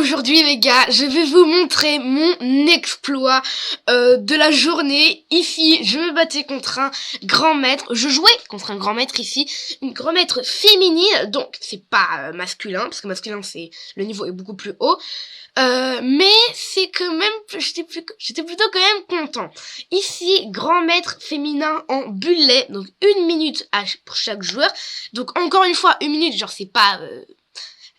Aujourd'hui les gars, je vais vous montrer mon exploit de la journée. Ici, je me battais contre un grand maître. Je jouais contre un grand maître ici, une grand maître féminine. Donc c'est pas masculin, parce que masculin c'est le niveau est beaucoup plus haut. Mais c'est quand même, j'étais plutôt quand même content. Ici, grand maître féminin en bullet, donc 1 minute pour chaque joueur. Donc encore une fois, 1 minute, genre c'est pas...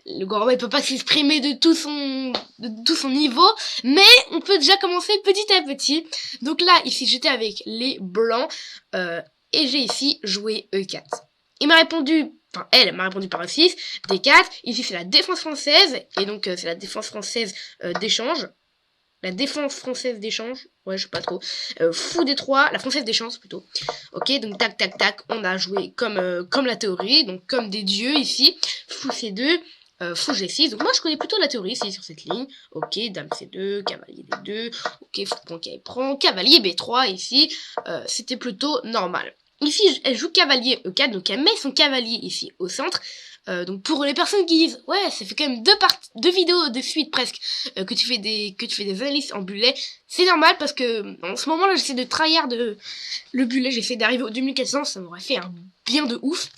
le grand maître peut pas s'exprimer de tout son niveau, mais on peut déjà commencer petit à petit. Donc là, ici, j'étais avec les blancs, et j'ai ici joué E4. Il m'a répondu, enfin, elle m'a répondu par E6, D4. Ici, c'est la défense française, et donc c'est la défense française d'échange. La défense française d'échange, ouais, je sais pas trop. Fou D3, la française d'échange plutôt. Ok, donc tac, tac, tac, on a joué comme la théorie, donc comme des dieux ici. Fou C2. Fou G6, donc moi je connais plutôt la théorie ici sur cette ligne. Ok, dame C2, cavalier D2, ok, fou prend, cavalier B3 ici, c'était plutôt normal. Ici elle joue cavalier E4, donc elle met son cavalier ici au centre. Donc pour les personnes qui disent ouais, ça fait quand même deux vidéos de suite presque que tu fais des analyses en bullet, c'est normal parce que en ce moment là j'essaie de tryhard le bullet, j'essaie d'arriver au 2400, ça m'aurait fait un bien de ouf.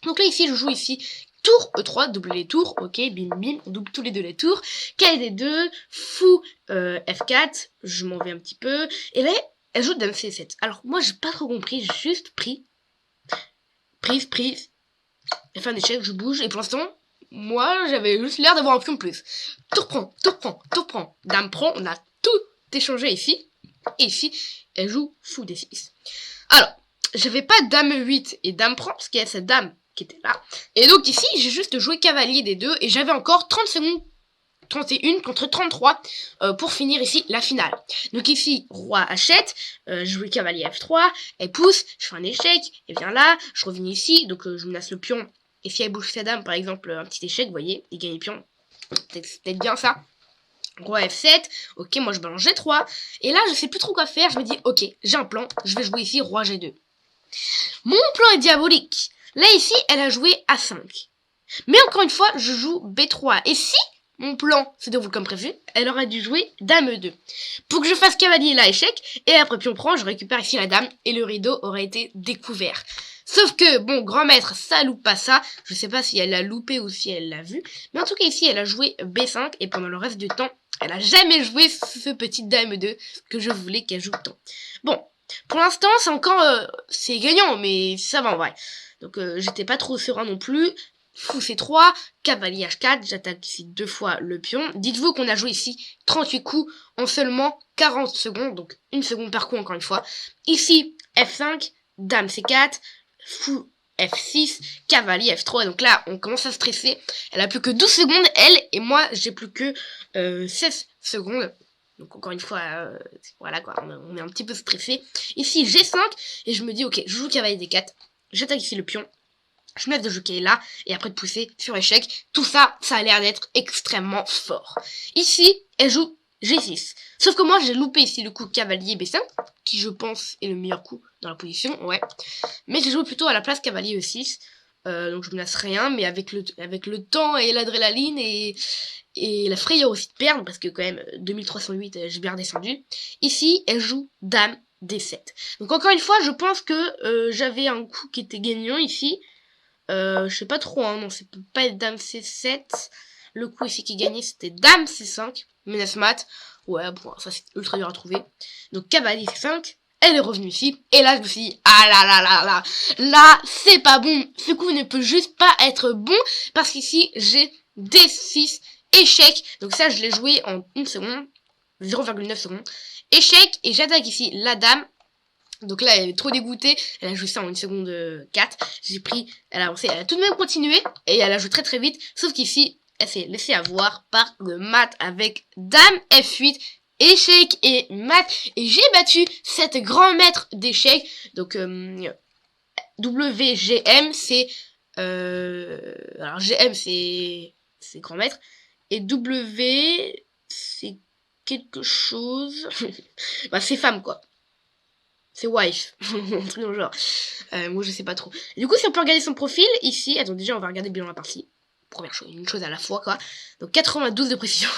Donc là ici je joue ici tour E3, double les tours, ok, bim bim, on double tous les deux les tours, KD2, fou F4, je m'en vais un petit peu, et là, elle joue dame C7. Alors moi j'ai pas trop compris, j'ai juste prise, elle fait un échec, je bouge, et pour l'instant, moi j'avais juste l'air d'avoir un pion de plus. Tour prend, dame prend, on a tout échangé ici, et ici, elle joue fou D6. Alors, j'avais pas dame 8 et dame prend, parce qu'il y a cette dame qui était là. Et donc ici, j'ai juste joué cavalier des deux et j'avais encore 30 secondes, 31 contre 33 pour finir ici la finale. Donc ici, roi H7, je joue cavalier F3, elle pousse, je fais un échec, elle vient là, je reviens ici, donc je menace le pion. Et si elle bouge sa dame, par exemple, un petit échec, vous voyez, il gagne le pion. C'est peut-être bien ça. Roi F7, ok, moi je balance G3. Et là, je sais plus trop quoi faire, je me dis, ok, j'ai un plan, je vais jouer ici roi G2. Mon plan est diabolique. Là, ici, elle a joué A5. Mais encore une fois, je joue B3. Et si mon plan se déroule comme prévu, elle aurait dû jouer dame E2. Pour que je fasse cavalier là, échec. Et après pion prend, je récupère ici la dame. Et le rideau aurait été découvert. Sauf que, bon, grand maître, ça loupe pas ça. Je sais pas si elle l'a loupé ou si elle l'a vu. Mais en tout cas, ici, elle a joué B5. Et pendant le reste du temps, elle a jamais joué ce petit dame E2 que je voulais qu'elle joue tant. Bon, pour l'instant, c'est encore... c'est gagnant, mais ça va en vrai. Donc j'étais pas trop serein non plus. Fou C3, cavalier H4, j'attaque ici 2 fois le pion. Dites-vous qu'on a joué ici 38 coups en seulement 40 secondes, donc 1 seconde par coup encore une fois. Ici, F5, dame C4, fou F6, cavalier F3, donc là on commence à stresser. Elle a plus que 12 secondes, elle, et moi j'ai plus que 16 secondes. Donc encore une fois, voilà quoi, on est un petit peu stressé. Ici G5, et je me dis ok, je joue cavalier D4. J'attaque ici le pion, je me lève de jockey là, et après de pousser sur échec. Tout ça, ça a l'air d'être extrêmement fort. Ici, elle joue G6. Sauf que moi, j'ai loupé ici le coup cavalier B5, qui je pense est le meilleur coup dans la position, ouais. Mais j'ai joué plutôt à la place cavalier E6, donc je menace rien, mais avec le temps et l'adrénaline et la frayeur aussi de perdre, parce que quand même, 2308, j'ai bien descendu. Ici, elle joue dame D7. Donc encore une fois, je pense que j'avais un coup qui était gagnant ici. Je sais pas trop, hein, non, c'est pas être dame C7. Le coup ici qui gagnait, c'était dame C5. Menace mat. Ouais, bon, ça c'est ultra dur à trouver. Donc cavalier C5. Elle est revenue ici. Et là, je me suis dit, ah là là là là. Là, c'est pas bon. Ce coup ne peut juste pas être bon. Parce qu'ici, j'ai D6. Échec. Donc ça, je l'ai joué en 1 seconde. 0,9 secondes. Échec. Et j'attaque ici la dame. Donc là, elle est trop dégoûtée. Elle a joué ça en 1 seconde 4. J'ai pris, elle a avancé, elle a tout de même continué. Et elle a joué très très vite. Sauf qu'ici, elle s'est laissée avoir par le mat avec dame F8. Échec et mat. Et j'ai battu cette grand maître d'échecs. Donc, WGM, c'est... alors, GM, c'est grand maître. Et W, c'est quelque chose... bah, c'est femme, quoi. C'est wife, un truc dans le genre. Moi je sais pas trop. Du coup si on peut regarder son profil ici, attends déjà on va regarder bien la partie. première chose, une chose à la fois, quoi. Donc 92 de précision.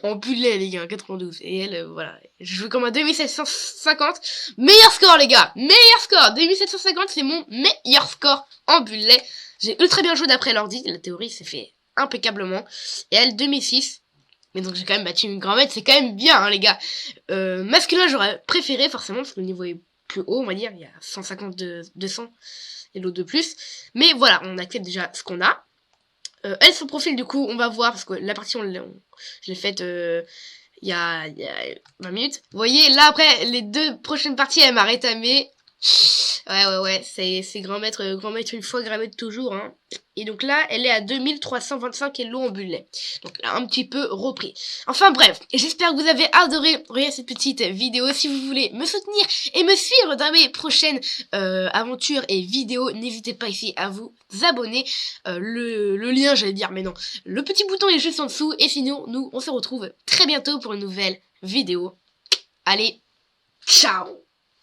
En bullet, les gars, 92. Et elle, voilà. Je joue comme un 2750. Meilleur score, les gars. Meilleur score. 2750, c'est mon meilleur score en bullet. J'ai ultra bien joué d'après l'ordi. La théorie s'est fait impeccablement. Et elle, 2006. Mais donc, j'ai quand même battu une grand-mère. C'est quand même bien, hein, les gars. Masculin, j'aurais préféré, forcément, parce que le niveau est plus haut, on va dire. Il y a 150 de 200 et l'autre de plus. Mais voilà, on accepte déjà ce qu'on a. Elle, son profil, du coup, on va voir, parce que la partie, je l'ai faite il y a 20 minutes. Vous voyez, là, après, les 2 prochaines parties, elle m'a rétamé. Ouais, c'est grand maître une fois, grand maître toujours, hein. Et donc là, elle est à 2325 Elo en bullet. Donc là, un petit peu repris. Enfin bref, j'espère que vous avez adoré regarder cette petite vidéo. Si vous voulez me soutenir et me suivre dans mes prochaines aventures et vidéos, n'hésitez pas ici à vous abonner. Le lien, j'allais dire, mais non. Le petit bouton est juste en dessous. Et sinon, nous, on se retrouve très bientôt pour une nouvelle vidéo. Allez, ciao!